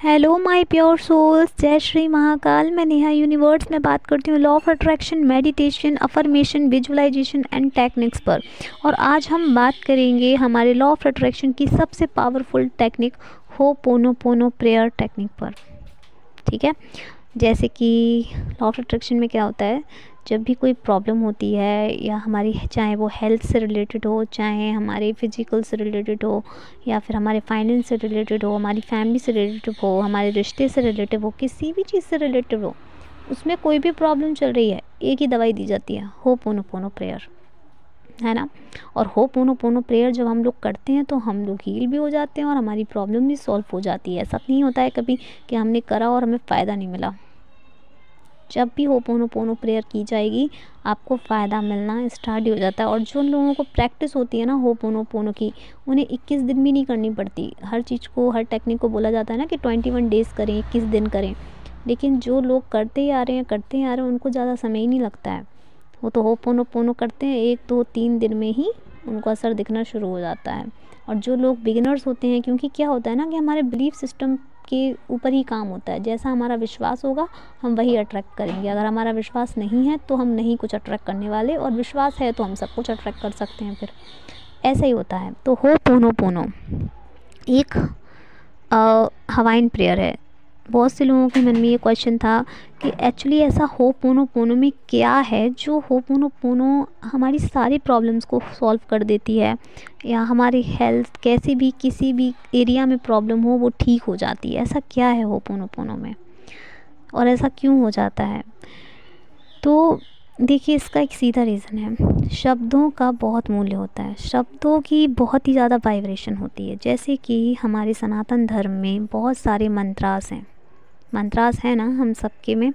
Hello my pure souls, जय श्री महाकाल। मैं Neha universe में बात करती हूँ law of attraction, meditation, affirmation, visualisation and techniques पर। और आज हम बात करेंगे हमारे लॉ ऑफ अट्रैक्शन की सबसे powerful technique ho'oponopono prayer technique पर। ठीक है, जैसे कि लॉ ऑफ अट्रैक्शन में क्या होता है, जब भी कोई प्रॉब्लम होती है या हमारी, चाहे वो हेल्थ से रिलेटेड हो, चाहे हमारे फिजिकल से रिलेटेड हो, या फिर हमारे फाइनेंस से रिलेटेड हो, हमारी फैमिली से रिलेटेड हो, हमारे रिश्ते से रिलेटेड हो, किसी भी चीज़ से रिलेटेड हो, उसमें कोई भी प्रॉब्लम चल रही है, एक ही दवाई दी जाती है, होपोनोपोनो प्रेयर, है ना। और होपोनोपोनो प्रेयर जब हम लोग करते हैं तो हम लोग हील भी हो जाते हैं और हमारी प्रॉब्लम भी सॉल्व हो जाती है। ऐसा नहीं होता है कभी कि हमने करा और हमें फ़ायदा नहीं मिला। जब भी होपोनोपोनो प्रेयर की जाएगी आपको फ़ायदा मिलना स्टार्ट हो जाता है। और जो लोगों को प्रैक्टिस होती है ना होपोनोपोनो की, उन्हें 21 दिन भी नहीं करनी पड़ती। हर चीज़ को, हर टेक्निक को बोला जाता है ना कि 21 डेज़ करें, 21 दिन करें, लेकिन जो लोग करते ही आ रहे हैं उनको ज़्यादा समय ही नहीं लगता है। वो तो होपोनोपोनो करते हैं 1 2 3 दिन में ही उनको असर दिखना शुरू हो जाता है। और जो लोग बिगिनर्स होते हैं, क्योंकि क्या होता है ना कि हमारे बिलीफ सिस्टम के ऊपर ही काम होता है। जैसा हमारा विश्वास होगा हम वही अट्रैक्ट करेंगे। अगर हमारा विश्वास नहीं है तो हम नहीं कुछ अट्रैक्ट करने वाले, और विश्वास है तो हम सब कुछ अट्रैक्ट कर सकते हैं। फिर ऐसा ही होता है। तो होपोनोपोनो एक हवाइन प्रेयर है। बहुत से लोगों के मन में ये क्वेश्चन था कि एक्चुअली ऐसा होपोनोपोनो में क्या है जो होपोनोपोनो हमारी सारी प्रॉब्लम्स को सॉल्व कर देती है, या हमारी हेल्थ कैसी भी किसी भी एरिया में प्रॉब्लम हो वो ठीक हो जाती है। ऐसा क्या है होपोनोपोनो में और ऐसा क्यों हो जाता है? तो देखिए, इसका एक सीधा रीज़न है, शब्दों का बहुत मूल्य होता है। शब्दों की बहुत ही ज़्यादा वाइब्रेशन होती है। जैसे कि हमारे सनातन धर्म में बहुत सारे मंत्रास हैं। मंत्रास है ना हम सबके में।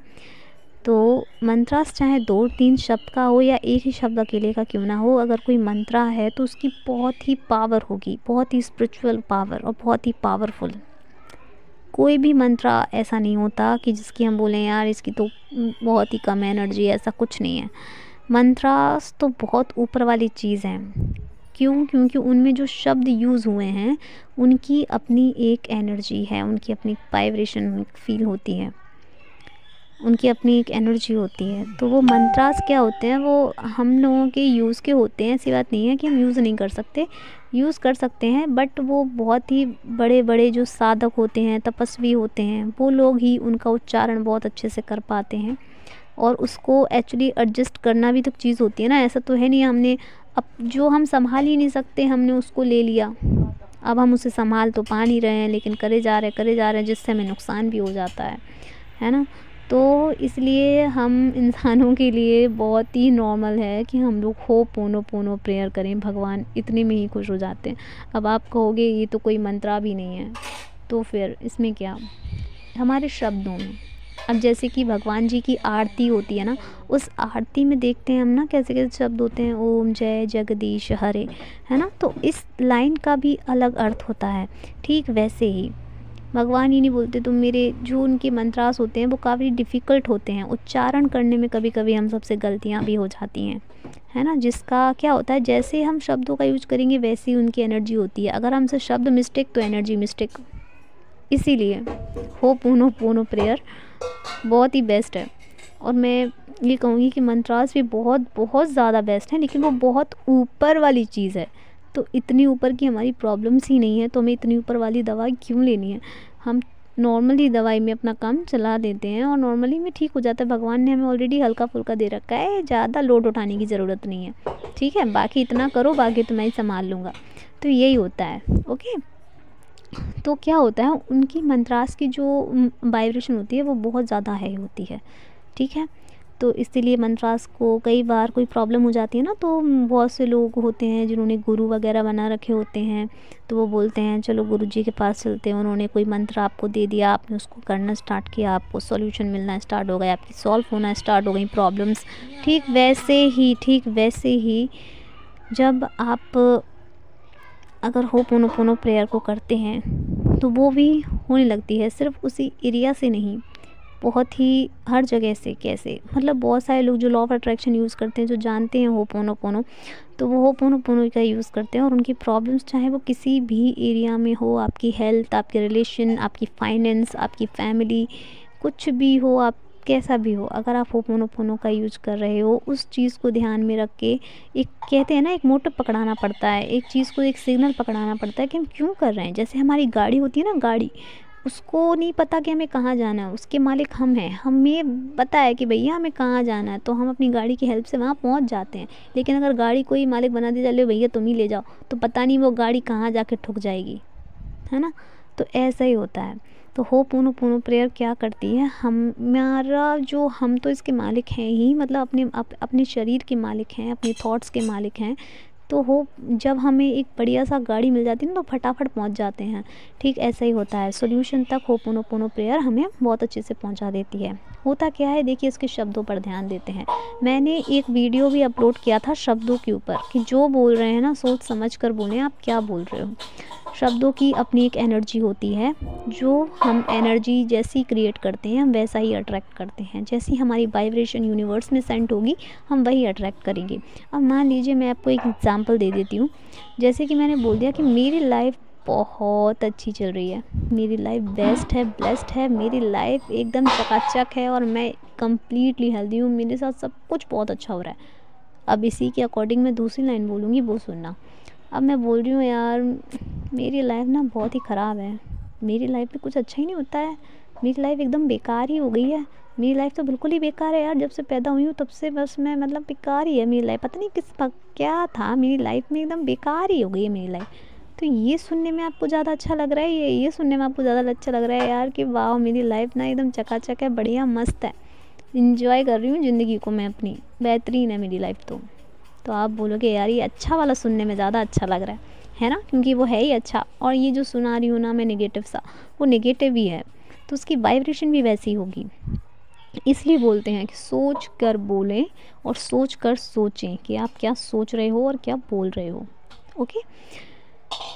तो मंत्रास चाहे 2-3 शब्द का हो या एक ही शब्द अकेले का क्यों ना हो, अगर कोई मंत्रा है तो उसकी बहुत ही पावर होगी, बहुत ही स्पिरिचुअल पावर और बहुत ही पावरफुल। कोई भी मंत्रा ऐसा नहीं होता कि जिसकी हम बोलें यार इसकी तो बहुत ही कम एनर्जी है, ऐसा कुछ नहीं है। मंत्रास तो बहुत ऊपर वाली चीज़ है। क्यों? क्योंकि उनमें जो शब्द यूज़ हुए हैं उनकी अपनी एक एनर्जी है, उनकी अपनी वाइब्रेशन फील होती है, उनकी अपनी एक एनर्जी होती है। तो वो मंत्रास क्या होते हैं, वो हम लोगों के यूज़ के होते हैं। ऐसी बात नहीं है कि हम यूज़ नहीं कर सकते, यूज़ कर सकते हैं, बट वो बहुत ही बड़े बड़े जो साधक होते हैं, तपस्वी होते हैं, वो लोग ही उनका उच्चारण बहुत अच्छे से कर पाते हैं। और उसको एक्चुअली एडजस्ट करना भी तो चीज़ होती है ना। ऐसा तो है नहीं हमने अब जो हम संभाल ही नहीं सकते हमने उसको ले लिया, अब हम उसे संभाल तो पा नहीं रहे हैं, लेकिन करे जा रहे हैं, जिससे हमें नुकसान भी हो जाता है ना। तो इसलिए हम इंसानों के लिए बहुत ही नॉर्मल है कि हम लोग होपोनोपोनो प्रेयर करें, भगवान इतने में ही खुश हो जाते हैं। अब आप कहोगे ये तो कोई मंत्रा भी नहीं है, तो फिर इसमें क्या, हमारे शब्दों में। अब जैसे कि भगवान जी की आरती होती है ना, उस आरती में देखते हैं हम ना कैसे कैसे शब्द होते हैं, ओम जय जगदीश हरे, है ना। तो इस लाइन का भी अलग अर्थ होता है। ठीक वैसे ही भगवान ही नहीं बोलते तो मेरे जो उनके मंत्रास होते हैं वो काफ़ी डिफ़िकल्ट होते हैं, उच्चारण करने में कभी कभी हम सबसे गलतियाँ भी हो जाती हैं, है ना। जिसका क्या होता है, जैसे हम शब्दों का यूज करेंगे वैसी उनकी एनर्जी होती है। अगर हमसे शब्द मिस्टेक तो एनर्जी मिस्टेक। इसीलिए होपोनोपोनो प्रेयर बहुत ही बेस्ट है। और मैं ये कहूँगी कि मंत्रास भी बहुत बहुत ज़्यादा बेस्ट है, लेकिन वो बहुत ऊपर वाली चीज़ है। तो इतनी ऊपर की हमारी प्रॉब्लम्स ही नहीं है तो हमें इतनी ऊपर वाली दवाई क्यों लेनी है। हम नॉर्मली दवाई में अपना काम चला देते हैं और नॉर्मली में ठीक हो जाता है। भगवान ने हमें ऑलरेडी हल्का फुल्का दे रखा है, ज़्यादा लोड उठाने की ज़रूरत नहीं है। ठीक है, बाकी इतना करो, बाकी तो मैं ही संभाल लूँगा। तो यही होता है। ओके, तो क्या होता है, उनकी मंत्रास की जो वाइब्रेशन होती है वो बहुत ज़्यादा हाई होती है। ठीक है, तो इसीलिए मंत्रास को कई बार कोई प्रॉब्लम हो जाती है ना, तो बहुत से लोग होते हैं जिन्होंने गुरु वगैरह बना रखे होते हैं, तो वो बोलते हैं चलो गुरु जी के पास चलते हैं। उन्होंने कोई मंत्र आपको दे दिया, आपने उसको करना स्टार्ट किया, आपको सॉल्यूशन मिलना स्टार्ट हो गया, आपकी सॉल्व होना स्टार्ट हो गई प्रॉब्लम्स। ठीक वैसे ही जब आप अगर होपोनोपोनो प्रेयर को करते हैं तो वो भी होने लगती है, सिर्फ उसी एरिया से नहीं, बहुत ही हर जगह से कैसे, मतलब बहुत सारे लोग जो लॉ ऑफ अट्रैक्शन यूज़ करते हैं, जो जानते हैं होपोनोपोनो, तो वो होपोनोपोनो का यूज़ करते हैं और उनकी प्रॉब्लम्स चाहे वो किसी भी एरिया में हो, आपकी हेल्थ, आपके रिलेशन, आपकी फाइनेंस, आपकी फैमिली, कुछ भी हो, आप कैसा भी हो, अगर आप होपोनोपोनो का यूज़ कर रहे हो, उस चीज़ को ध्यान में रख के, एक कहते हैं ना, एक मोटिव पकड़ाना पड़ता है, एक चीज़ को एक सिग्नल पकड़ाना पड़ता है कि हम क्यों कर रहे हैं। जैसे हमारी गाड़ी होती है ना, गाड़ी, उसको नहीं पता कि हमें कहाँ जाना है, उसके मालिक हम हैं, हमें पता है कि भैया हमें कहाँ जाना है, तो हम अपनी गाड़ी की हेल्प से वहाँ पहुँच जाते हैं। लेकिन अगर गाड़ी कोई मालिक बना दिया, चलो भैया तुम ही ले जाओ, तो पता नहीं वो गाड़ी कहाँ जाके ठुक जाएगी, है ना। तो ऐसा ही होता है। तो होपोनोपोनो प्रेयर क्या करती है, हमारा जो, हम तो इसके मालिक हैं ही, मतलब अपने शरीर के मालिक हैं, अपने थॉट्स के मालिक हैं। तो हो, जब हमें एक बढ़िया सा गाड़ी मिल जाती है ना, तो फटाफट पहुंच जाते हैं। ठीक ऐसा ही होता है, सॉल्यूशन तक होपोनोपोनो प्रेयर हमें बहुत अच्छे से पहुंचा देती है। होता क्या है, देखिए इसके शब्दों पर ध्यान देते हैं। मैंने एक वीडियो भी अपलोड किया था शब्दों के ऊपर, कि जो बोल रहे हैं ना, सोच समझ कर बोलें, आप क्या बोल रहे हो। शब्दों की अपनी एक एनर्जी होती है, जो हम एनर्जी जैसी क्रिएट करते हैं, हम वैसा ही अट्रैक्ट करते हैं। जैसी हमारी वाइब्रेशन यूनिवर्स में सेंड होगी, हम वही अट्रैक्ट करेंगे। अब मान लीजिए, मैं आपको एक एग्जांपल दे देती हूँ। जैसे कि मैंने बोल दिया कि मेरी लाइफ बहुत अच्छी चल रही है, मेरी लाइफ बेस्ट है, ब्लेस्ड है, मेरी लाइफ एकदम चकाचक है और मैं कंप्लीटली हेल्दी हूँ, मेरे साथ सब कुछ बहुत अच्छा हो रहा है। अब इसी के अकॉर्डिंग मैं दूसरी लाइन बोलूँगी, वो सुनना। अब मैं बोल रही हूँ, यार मेरी लाइफ ना बहुत ही ख़राब है, मेरी लाइफ में कुछ अच्छा ही नहीं होता है, मेरी लाइफ एकदम बेकार ही हो गई है, मेरी लाइफ तो बिल्कुल ही बेकार है यार, जब से पैदा हुई हूँ तब से बस मैं, मतलब बेकार ही है मेरी लाइफ, पता नहीं क्या था मेरी लाइफ में, एकदम बेकार ही हो गई है मेरी लाइफ। तो ये सुनने में आपको ज़्यादा अच्छा लग रहा है, ये सुनने में आपको ज़्यादा अच्छा लग रहा है यार, कि वाह मेरी लाइफ ना एकदम चकाचक है, बढ़िया मस्त है, इंजॉय कर रही हूँ ज़िंदगी को मैं अपनी, बेहतरीन है मेरी लाइफ। तो आप बोलोगे यार ये अच्छा वाला सुनने में ज़्यादा अच्छा लग रहा है ना, क्योंकि वो है ही अच्छा, और ये जो सुना रही हूँ ना मैं नेगेटिव सा, वो नेगेटिव ही है, तो उसकी वाइब्रेशन भी वैसी होगी। इसलिए बोलते हैं कि सोच कर बोलें और सोच कर सोचें कि आप क्या सोच रहे हो और क्या बोल रहे हो। ओके।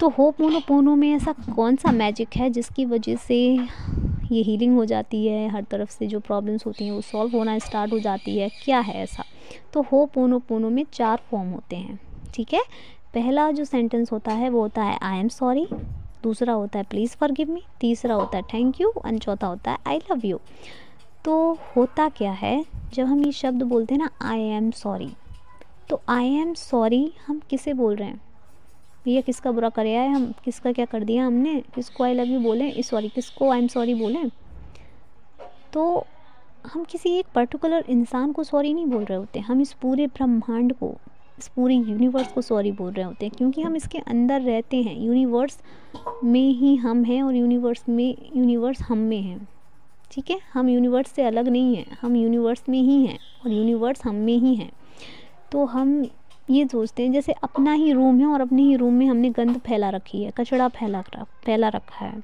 तो होपोनोपोनो में ऐसा कौन सा मैजिक है जिसकी वजह से ये हीलिंग हो जाती है, हर तरफ से जो प्रॉब्लम्स होती हैं वो सॉल्व होना स्टार्ट हो जाती है, क्या है ऐसा। तो होपोनोपोनो में 4 फॉर्म होते हैं, ठीक है। पहला जो सेंटेंस होता है वो होता है आई एम सॉरी, दूसरा होता है प्लीज़ फॉरगिव मी, तीसरा होता है थैंक यू, और चौथा होता है आई लव यू। तो होता क्या है, जब हम ये शब्द बोलते हैं ना आई एम सॉरी, तो आई एम सॉरी हम किसे बोल रहे हैं, भैया किसका बुरा कर है, हम किसका क्या कर दिया हमने, किसको आई लव यू बोलें, सॉरी किसको आई एम सॉरी बोलें। तो हम किसी एक पर्टिकुलर इंसान को सॉरी नहीं बोल रहे होते, हम इस पूरे ब्रह्मांड को, इस पूरे यूनिवर्स को सॉरी बोल रहे होते हैं, क्योंकि हम इसके अंदर रहते हैं, यूनिवर्स में ही हम हैं और यूनिवर्स हम में है। ठीक है, हम यूनिवर्स से अलग नहीं हैं, हम यूनिवर्स में ही हैं और यूनिवर्स हम में ही है। तो हम ये सोचते हैं जैसे अपना ही रूम है और अपने ही रूम में हमने गंद फैला रखी है, कचरा फैला रखा है,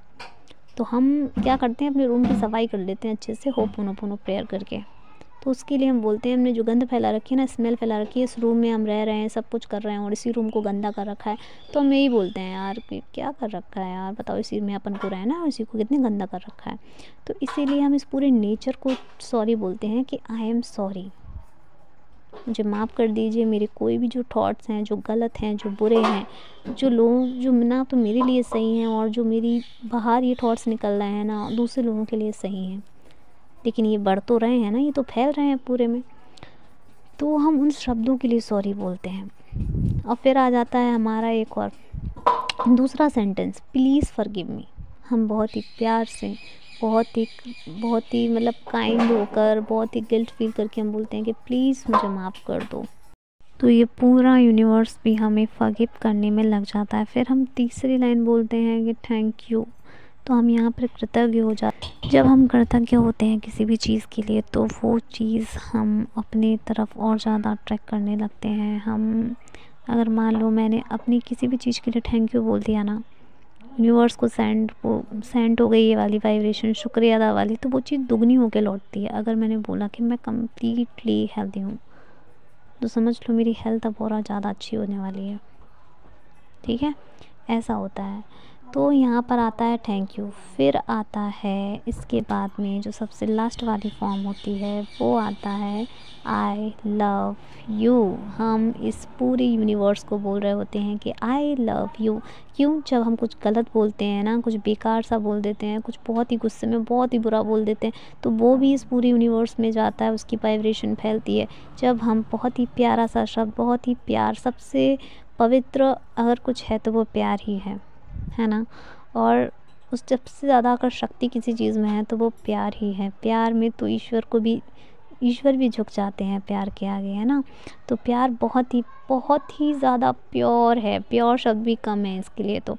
तो हम क्या करते हैं, अपने रूम की सफाई कर लेते हैं अच्छे से होपोनोपोनो प्रेयर करके। तो उसके लिए हम बोलते हैं, हमने जो गंद फैला रखी है ना, स्मेल फैला रखी है, इस रूम में हम रह रहे हैं, सब कुछ कर रहे हैं और इसी रूम को गंदा कर रखा है, तो हम यही बोलते हैं यार कि क्या कर रखा है यार, बताओ इसी में अपन को रहना है, इसी को कितने गंदा कर रखा है। तो इसीलिए हम इस पूरे नेचर को सॉरी बोलते हैं कि आई एम सॉरी, मुझे माफ़ कर दीजिए, मेरे कोई भी जो थॉट्स हैं, जो गलत हैं, जो बुरे हैं, जो लोग जो ना तो मेरे लिए सही हैं और जो मेरी बाहर ये थॉट्स निकल रहे हैं ना दूसरे लोगों के लिए सही हैं, लेकिन ये बढ़ तो रहे हैं ना, ये तो फैल रहे हैं पूरे में, तो हम उन शब्दों के लिए सॉरी बोलते हैं। और फिर आ जाता है हमारा एक और दूसरा सेंटेंस, प्लीज़ फॉरगिव मी। हम बहुत ही प्यार से, बहुत ही मतलब काइंड होकर, बहुत ही गिल्ट फील करके हम बोलते हैं कि प्लीज़ मुझे माफ़ कर दो। तो ये पूरा यूनिवर्स भी हमें फॉरगिव करने में लग जाता है। फिर हम तीसरी लाइन बोलते हैं कि थैंक यू। तो हम यहाँ पर कृतज्ञ हो जाते हैं। जब हम कृतज्ञ होते हैं किसी भी चीज़ के लिए, तो वो चीज़ हम अपने तरफ और ज़्यादा अट्रैक्ट करने लगते हैं। हम अगर मान लो मैंने अपनी किसी भी चीज़ के लिए थैंक यू बोल दिया ना, यूनिवर्स को सेंड हो गई ये वाली वाइब्रेशन, शुक्रिया अदा वाली, तो वो चीज़ दुगनी होकर लौटती है। अगर मैंने बोला कि मैं कम्प्लीटली हेल्दी हूँ, तो समझ लो मेरी हेल्थ अब और ज़्यादा अच्छी होने वाली है। ठीक है, ऐसा होता है। तो यहाँ पर आता है थैंक यू। फिर आता है इसके बाद में जो सबसे लास्ट वाली फॉर्म होती है वो आता है आई लव यू। हम इस पूरे यूनिवर्स को बोल रहे होते हैं कि आई लव यू। क्यों? जब हम कुछ गलत बोलते हैं ना, कुछ बेकार सा बोल देते हैं, कुछ बहुत ही गुस्से में बहुत ही बुरा बोल देते हैं, तो वो भी इस पूरे यूनिवर्स में जाता है, उसकी वाइब्रेशन फैलती है। जब हम बहुत ही प्यारा सा शब्द, बहुत ही प्यार, सबसे पवित्र अगर कुछ है तो वो प्यार ही है ना। और उस सबसे ज़्यादा अगर शक्ति किसी चीज़ में है तो वो प्यार ही है। प्यार में तो ईश्वर भी झुक जाते हैं प्यार के आगे, है ना। तो प्यार बहुत ही ज़्यादा प्योर है, प्योर शब्द भी कम है इसके लिए। तो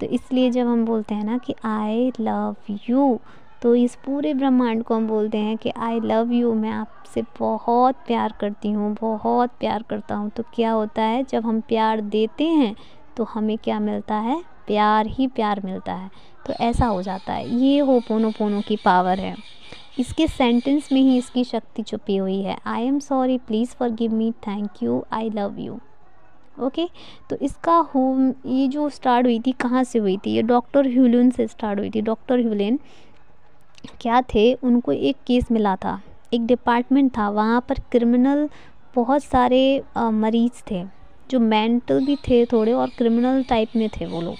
इसलिए जब हम बोलते हैं ना कि आई लव यू, तो इस पूरे ब्रह्मांड को हम बोलते हैं कि आई लव यू, मैं आपसे बहुत प्यार करती हूँ, बहुत प्यार करता हूँ। तो क्या होता है, जब हम प्यार देते हैं तो हमें क्या मिलता है? प्यार ही प्यार मिलता है। तो ऐसा हो जाता है। ये होपोनोपोनो की पावर है। इसके सेंटेंस में ही इसकी शक्ति छुपी हुई है। I am sorry, please forgive me, thank you, I love you. Okay. तो इसका ये जो स्टार्ट हुई थी, कहाँ से हुई थी? ये डॉक्टर ह्यूलेन से स्टार्ट हुई थी। डॉक्टर ह्यूलेन क्या थे, उनको एक केस मिला था, एक डिपार्टमेंट था, वहाँ पर क्रिमिनल बहुत सारे मरीज़ थे जो मेंटल भी थे थोड़े और क्रिमिनल टाइप में थे वो लोग।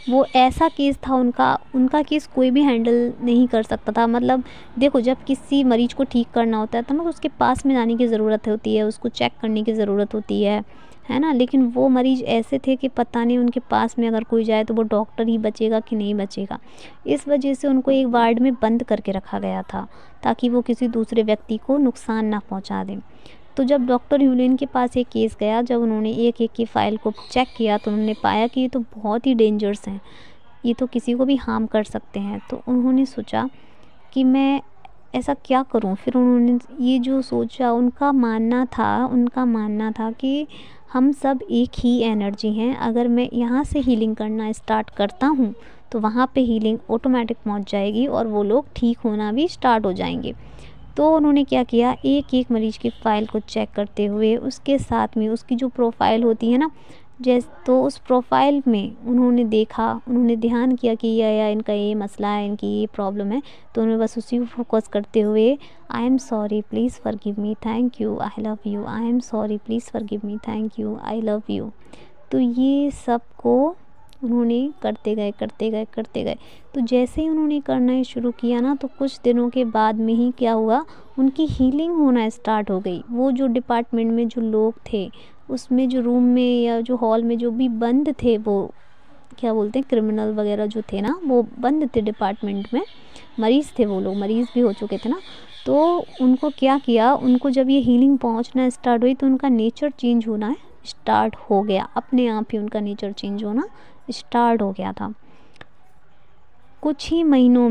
वो ऐसा केस था उनका केस कोई भी हैंडल नहीं कर सकता था। मतलब देखो, जब किसी मरीज़ को ठीक करना होता है तो ना उसके पास में जाने की ज़रूरत होती है, उसको चेक करने की ज़रूरत होती है ना। लेकिन वो मरीज़ ऐसे थे कि पता नहीं उनके पास में अगर कोई जाए तो वो डॉक्टर ही बचेगा कि नहीं बचेगा। इस वजह से उनको एक वार्ड में बंद करके रखा गया था ताकि वो किसी दूसरे व्यक्ति को नुकसान ना पहुंचा दें। तो जब डॉक्टर ह्यूलेन के पास एक केस गया, जब उन्होंने एक एक की फ़ाइल को चेक किया तो उन्होंने पाया कि ये तो बहुत ही डेंजरस हैं, ये तो किसी को भी हार्म कर सकते हैं। तो उन्होंने सोचा कि मैं ऐसा क्या करूं। फिर उन्होंने ये जो सोचा, उनका मानना था कि हम सब एक ही एनर्जी हैं। अगर मैं यहाँ से हीलिंग करना स्टार्ट करता हूँ तो वहाँ पे हीलिंग ऑटोमेटिक पहुँच जाएगी और वो लोग ठीक होना भी स्टार्ट हो जाएंगे। तो उन्होंने क्या किया, एक एक मरीज़ की फ़ाइल को चेक करते हुए उसके साथ में उसकी जो प्रोफाइल होती है ना, तो उस प्रोफाइल में उन्होंने देखा, उन्होंने ध्यान किया कि या इनका ये मसला है, इनकी ये प्रॉब्लम है। तो उन्होंने बस उसी को फोकस करते हुए I am sorry, please forgive me, thank you, I love you, I am sorry, please forgive me, thank you, I love you. तो ये सब को उन्होंने करते गए। तो जैसे ही उन्होंने करना शुरू किया ना, तो कुछ दिनों के बाद में ही क्या हुआ, उनकी हीलिंग होना स्टार्ट हो गई। वो जो डिपार्टमेंट में जो लोग थे, उसमें जो रूम में या जो हॉल में जो भी बंद थे, वो क्या बोलते हैं, क्रिमिनल वगैरह जो थे ना, वो बंद थे डिपार्टमेंट में। मरीज़ थे वो लोग, मरीज़ भी हो चुके थे ना। तो उनको क्या किया, उनको जब ये हीलिंग पहुंचना स्टार्ट हुई तो उनका नेचर चेंज होना स्टार्ट हो गया। अपने आप ही उनका नेचर चेंज होना स्टार्ट हो गया था। कुछ ही महीनों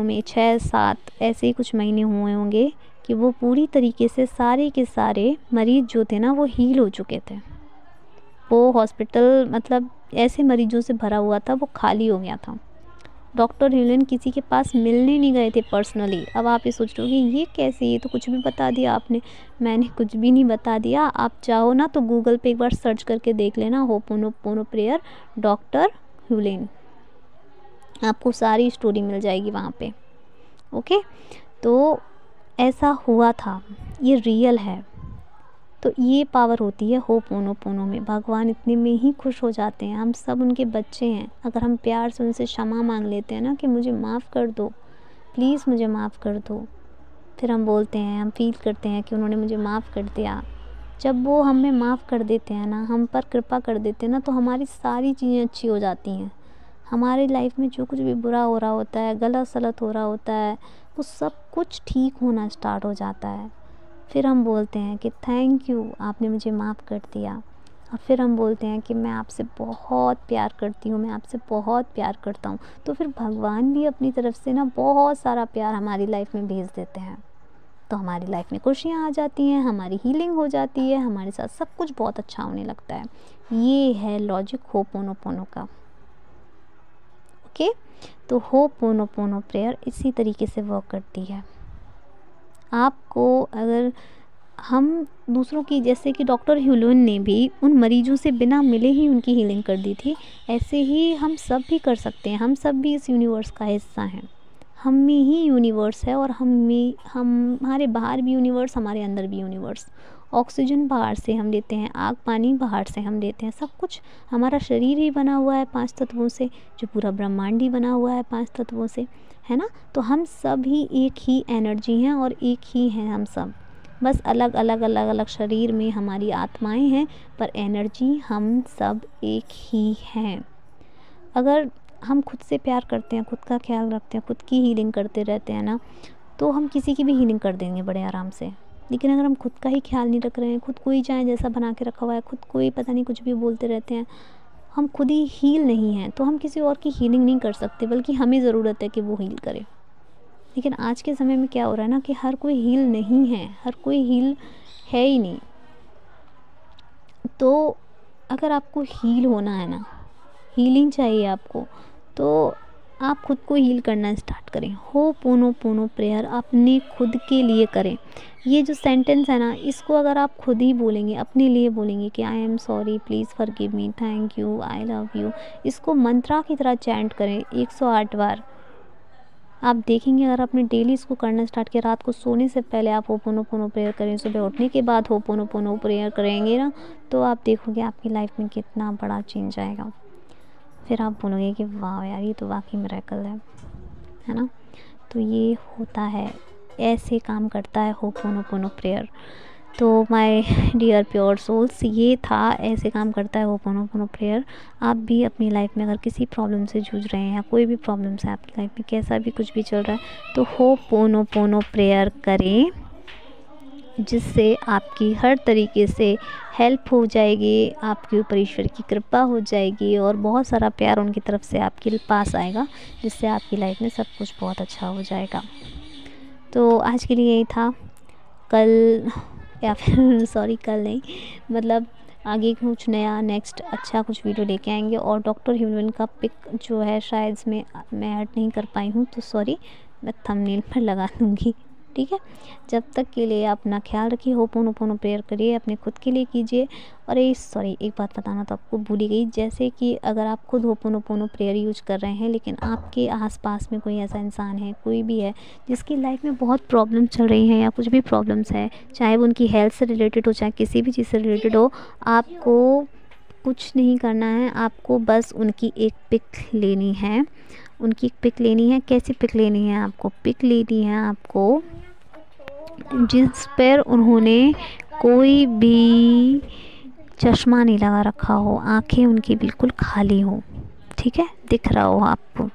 में 6-7 ऐसे ही कुछ महीने हुए होंगे कि वो पूरी तरीके से सारे के सारे मरीज़ जो थे ना, वो हील हो चुके थे। वो हॉस्पिटल मतलब ऐसे मरीजों से भरा हुआ था, वो खाली हो गया था। डॉक्टर ह्यूलेन किसी के पास मिलने नहीं गए थे पर्सनली। अब आप ये सोच रहे हो कि ये कैसे, ये तो कुछ भी बता दिया आपने। मैंने कुछ भी नहीं बता दिया। आप चाहो ना तो गूगल पे एक बार सर्च करके देख लेना, होपोनोपोनो प्रेयर डॉक्टर ह्यूलेन, आपको सारी स्टोरी मिल जाएगी वहाँ पे। ओके। तो ऐसा हुआ था, ये रियल है। तो ये पावर होती है होपोनोपोनो में। भगवान इतने में ही खुश हो जाते हैं, हम सब उनके बच्चे हैं। अगर हम प्यार से उनसे क्षमा मांग लेते हैं ना कि मुझे माफ़ कर दो, प्लीज़ मुझे माफ़ कर दो, फिर हम बोलते हैं, हम फील करते हैं कि उन्होंने मुझे माफ़ कर दिया। जब वो हमें माफ़ कर देते हैं ना, हम पर कृपा कर देते हैं ना, तो हमारी सारी चीज़ें अच्छी हो जाती हैं। हमारी लाइफ में जो कुछ भी बुरा हो रहा होता है, गलत सलत हो रहा होता है, वो सब कुछ ठीक होना स्टार्ट हो जाता है। फिर हम बोलते हैं कि थैंक यू, आपने मुझे माफ़ कर दिया। और फिर हम बोलते हैं कि मैं आपसे बहुत प्यार करती हूँ, मैं आपसे बहुत प्यार करता हूँ। तो फिर भगवान भी अपनी तरफ से ना बहुत सारा प्यार हमारी लाइफ में भेज देते हैं। तो हमारी लाइफ में खुशियाँ आ जाती हैं, हमारी हीलिंग हो जाती है, हमारे साथ सब कुछ बहुत अच्छा होने लगता है। ये है लॉजिक होपोनोपोनो का। ओके। तो होपोनोपोनो प्रेयर इसी तरीके से वर्क करती है। आपको अगर हम दूसरों की, जैसे कि डॉक्टर ह्यूलन ने भी उन मरीजों से बिना मिले ही उनकी हीलिंग कर दी थी, ऐसे ही हम सब भी कर सकते हैं। हम सब भी इस यूनिवर्स का हिस्सा हैं। हम में ही यूनिवर्स है और हमारे बाहर भी यूनिवर्स, हमारे अंदर भी यूनिवर्स। ऑक्सीजन बाहर से हम लेते हैं, आग पानी बाहर से हम लेते हैं, सब कुछ। हमारा शरीर ही बना हुआ है 5 तत्वों से, जो पूरा ब्रह्मांड ही बना हुआ है 5 तत्वों से, है ना। तो हम सब ही एक ही एनर्जी हैं और एक ही हैं हम सब। बस अलग अलग शरीर में हमारी आत्माएं हैं, पर एनर्जी हम सब एक ही हैं। अगर हम खुद से प्यार करते हैं, खुद का ख्याल रखते हैं, खुद की हीलिंग करते रहते हैं ना, तो हम किसी की भी हीलिंग कर देंगे बड़े आराम से। लेकिन अगर हम खुद का ही ख्याल नहीं रख रहे हैं, खुद को ही चाहे जैसा बना के रखा हुआ है, खुद को ही पता नहीं कुछ भी बोलते रहते हैं, हम खुद ही हील नहीं हैं, तो हम किसी और की हीलिंग नहीं कर सकते, बल्कि हमें ज़रूरत है कि वो हील करे। लेकिन आज के समय में क्या हो रहा है ना, कि हर कोई हील नहीं है, हर कोई हील है ही नहीं। तो अगर आपको हील होना है ना, हीलिंग चाहिए आपको, तो आप खुद को हील करना स्टार्ट करें। होपोनोपोनो प्रेयर अपने खुद के लिए करें। ये जो सेंटेंस है ना, इसको अगर आप खुद ही बोलेंगे, अपने लिए बोलेंगे कि I am sorry, please forgive me, thank you, I love you, इसको मंत्रा की तरह चैंट करें 108 बार। आप देखेंगे अगर आपने डेली इसको करना स्टार्ट किया, रात को सोने से पहले आप होपोनोपोनो प्रेयर करें, सुबह उठने के बाद होपोनोपोनो प्रेयर करेंगे ना, तो आप देखोगे आपकी लाइफ में कितना बड़ा चेंज आएगा। फिर आप बोलोगे कि वाह यार, ये तो वाकई मिरेकल है ना। तो ये होता है, ऐसे काम करता है होपोनोपोनो प्रेयर। तो माय डियर प्योर सोल्स, ये था, ऐसे काम करता है होपोनोपोनो प्रेयर। आप भी अपनी लाइफ में अगर किसी प्रॉब्लम से जूझ रहे हैं, या कोई भी प्रॉब्लम्स है आपकी लाइफ में, कैसा भी कुछ भी चल रहा है, तो होपोनोपोनो प्रेयर करें, जिससे आपकी हर तरीके से हेल्प हो जाएगी, आपके ऊपर ईश्वर की कृपा हो जाएगी और बहुत सारा प्यार उनकी तरफ से आपके पास आएगा, जिससे आपकी लाइफ में सब कुछ बहुत अच्छा हो जाएगा। तो आज के लिए यही था। कल, या फिर सॉरी कल नहीं, मतलब आगे कुछ नया नेक्स्ट अच्छा कुछ वीडियो लेके आएंगे। और डॉक्टर ह्यूलन का पिक जो है शायद मैं ऐड नहीं कर पाई हूँ, तो सॉरी, मैं थंबनेल पर लगा दूँगी, ठीक है। जब तक के लिए अपना ख्याल रखिए, होपोनोपोनो प्रेयर करिए, अपने खुद के लिए कीजिए। और ये सॉरी, एक बात बताना तो आपको भूल ही गई, जैसे कि अगर आप खुद होपोनोपोनो प्रेयर यूज कर रहे हैं, लेकिन आपके आसपास में कोई ऐसा इंसान है, कोई भी है जिसकी लाइफ में बहुत प्रॉब्लम चल रही है, या कुछ भी प्रॉब्लम्स है, चाहे वो उनकी हेल्थ से रिलेटेड हो, चाहे किसी भी चीज़ से रिलेटेड हो, आपको कुछ नहीं करना है, आपको बस उनकी एक पिक लेनी है। उनकी एक पिक लेनी है। कैसी पिक लेनी है? आपको पिक लेनी है आपको जिस पर उन्होंने कोई भी चश्मा नहीं लगा रखा हो, आंखें उनकी बिल्कुल खाली हो, ठीक है, दिख रहा हो आपको।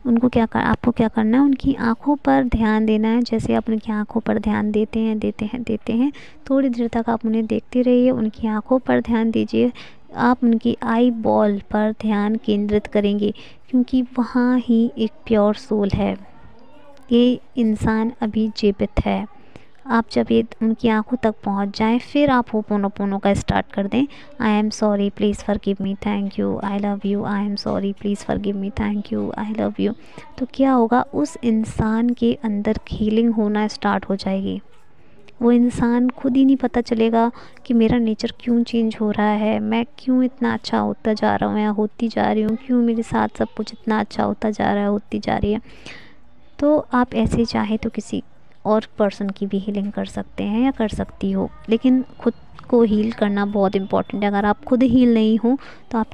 आपको क्या करना है, उनकी आंखों पर ध्यान देना है। जैसे आप उनकी आंखों पर ध्यान देते हैं, थोड़ी देर तक आप उन्हें देखते रहिए, उनकी आंखों पर ध्यान दीजिए। आप उनकी आई बॉल पर ध्यान केंद्रित करेंगे, क्योंकि वहाँ ही एक प्योर सोल है। ये इंसान अभी जीवित है। आप जब ये उनकी आंखों तक पहुंच जाएं, फिर आप होपोनोपोनो का स्टार्ट कर दें। I am sorry, please forgive me, thank you, I love you, I am sorry, please forgive me, thank you, I love you. तो क्या होगा, उस इंसान के अंदर हीलिंग होना स्टार्ट हो जाएगी। वो इंसान खुद ही नहीं पता चलेगा कि मेरा नेचर क्यों चेंज हो रहा है, मैं क्यों इतना अच्छा होता जा रहा हूँ या होती जा रही हूँ, क्यों मेरे साथ सब कुछ इतना अच्छा होता जा रहा है, होती जा रही है। तो आप ऐसे चाहे तो किसी और पर्सन की भी हीलिंग कर सकते हैं या कर सकती हो, लेकिन खुद को हील करना बहुत इम्पॉर्टेंट है। अगर आप खुद हील नहीं हो तो आप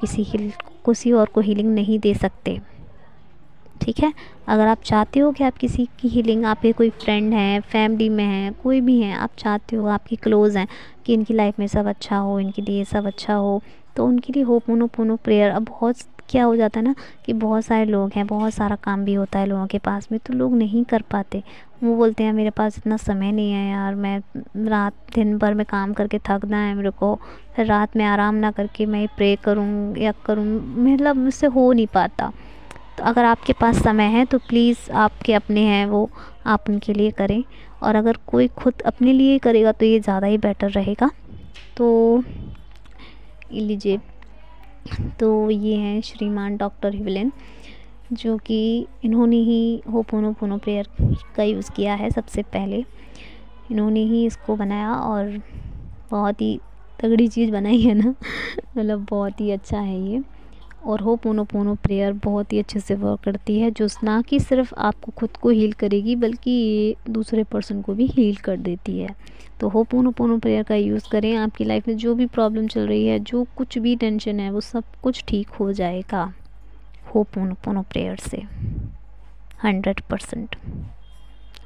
किसी और को हीलिंग नहीं दे सकते, ठीक है। अगर आप चाहते हो कि आप किसी की हीलिंग, आपके कोई फ्रेंड हैं, फैमिली में हैं, कोई भी हैं, आप चाहते हो, आपकी क्लोज़ हैं कि इनकी लाइफ में सब अच्छा हो, इनके लिए सब अच्छा हो, तो उनके लिए होपोनोपोनो प्रेयर। अब बहुत क्या हो जाता है ना कि बहुत सारे लोग हैं, बहुत सारा काम भी होता है लोगों के पास में, तो लोग नहीं कर पाते। वो बोलते हैं मेरे पास इतना समय नहीं है यार, मैं दिन भर में काम करके थकना है मेरे को, फिर रात में आराम ना करके मैं प्रे करूँ या करूँ, मतलब मुझसे हो नहीं पाता। तो अगर आपके पास समय है तो प्लीज़, आपके अपने हैं वो, आप उनके लिए करें। और अगर कोई खुद अपने लिए करेगा तो ये ज़्यादा ही बेटर रहेगा। तो लीजिए, तो ये हैं श्रीमान डॉक्टर ह्यूलन, जो कि इन्होंने ही होपोनोपोनो प्रेयर का यूज़ किया है सबसे पहले। इन्होंने ही इसको बनाया और बहुत ही तगड़ी चीज़ बनाई है ना मतलब बहुत ही अच्छा है ये। और होपोनोपोनो प्रेयर बहुत ही अच्छे से वर्क करती है, जो ना कि सिर्फ आपको खुद को हील करेगी बल्कि ये दूसरे पर्सन को भी हील कर देती है। तो होपोनोपोनो प्रेयर का यूज़ करें। आपकी लाइफ में जो भी प्रॉब्लम चल रही है, जो कुछ भी टेंशन है, वो सब कुछ ठीक हो जाएगा होपोनोपोनो प्रेयर से 100%।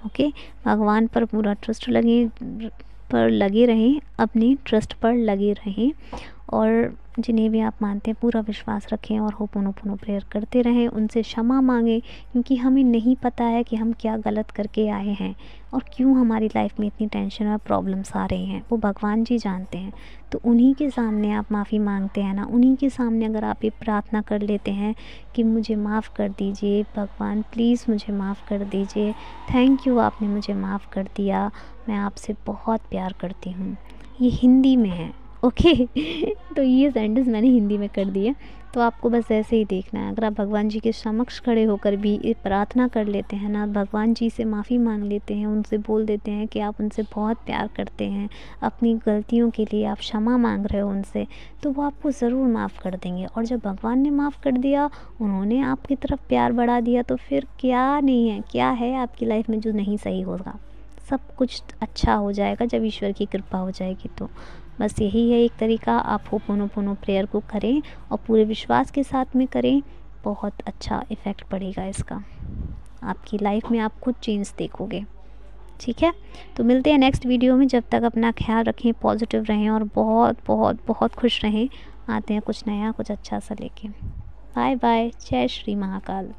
ओके, भगवान पर पूरा ट्रस्ट लगे रहें, अपने ट्रस्ट पर लगे रहें और जिन्हें भी आप मानते हैं पूरा विश्वास रखें और होपोनोपोनो प्रेयर करते रहें। उनसे क्षमा मांगें, क्योंकि हमें नहीं पता है कि हम क्या गलत करके आए हैं और क्यों हमारी लाइफ में इतनी टेंशन और प्रॉब्लम्स आ रही हैं, वो भगवान जी जानते हैं। तो उन्हीं के सामने आप माफ़ी मांगते हैं ना, उन्हीं के सामने अगर आप ये प्रार्थना कर लेते हैं कि मुझे माफ़ कर दीजिए भगवान, प्लीज़ मुझे माफ़ कर दीजिए, थैंक यू आपने मुझे माफ़ कर दिया, मैं आपसे बहुत प्यार करती हूँ। ये हिंदी में है, ओके तो ये सेंटेंस मैंने हिंदी में कर दी है, तो आपको बस ऐसे ही देखना है। अगर आप भगवान जी के समक्ष खड़े होकर भी ये प्रार्थना कर लेते हैं ना, भगवान जी से माफ़ी मांग लेते हैं, उनसे बोल देते हैं कि आप उनसे बहुत प्यार करते हैं, अपनी गलतियों के लिए आप क्षमा मांग रहे हो उनसे, तो वो आपको ज़रूर माफ़ कर देंगे। और जब भगवान ने माफ़ कर दिया, उन्होंने आपकी तरफ प्यार बढ़ा दिया, तो फिर क्या नहीं है, क्या है आपकी लाइफ में जो नहीं सही होगा। सब कुछ अच्छा हो जाएगा जब ईश्वर की कृपा हो जाएगी। तो बस यही है एक तरीका, आप होपोनोपोनो प्रेयर को करें और पूरे विश्वास के साथ में करें, बहुत अच्छा इफ़ेक्ट पड़ेगा इसका आपकी लाइफ में, आप खुद चेंज देखोगे। ठीक है, तो मिलते हैं नेक्स्ट वीडियो में। जब तक अपना ख्याल रखें, पॉजिटिव रहें और बहुत बहुत बहुत खुश रहें। आते हैं कुछ नया, कुछ अच्छा सा लेके। बाय बाय, जय श्री महाकाल।